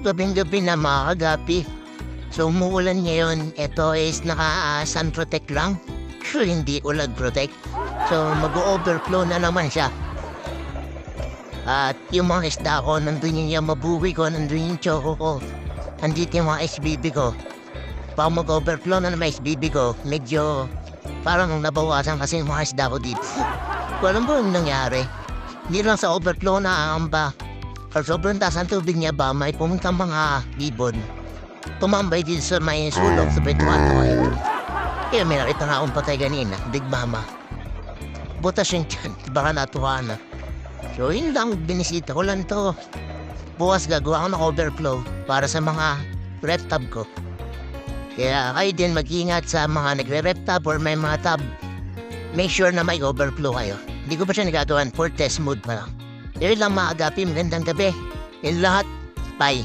gabing-gabi na mga kagapi. So umuulan ngayon, ito is naka-sun protect lang. Sure, hindi ulag protect. So mag-overflow na naman siya. At yung mga isda ko, nandun yung mabuwi ko, nandun yung choco ko. Andito yung mga SBB ko. Pag mag-overflow na naman SBB ko, medyo parang nabawasan kasi yung mga isda ko dito. Walang ba yung nangyari? Hindi lang sa overflow na aamba. Or sobrang taas ang tubig niya ba, may pumunta mga ibon. Tumambay din sa may sulok sa Betuatoy. Kaya may nakita na akong patay ganina, big mama. Butas yung tiyan, baka natuwa na. So yun lang, binisita ko lang to. Bukas gagawa ako ng overflow para sa mga rep tab ko. Kaya kayo din mag-ingat sa mga nagre-rep tab or may mga tab. Make sure na may overflow kayo. Hindi ko pa siya nagagawan for test mode pa lang. Yun lang mga agapi, magandang gabi. Yun lahat, bye.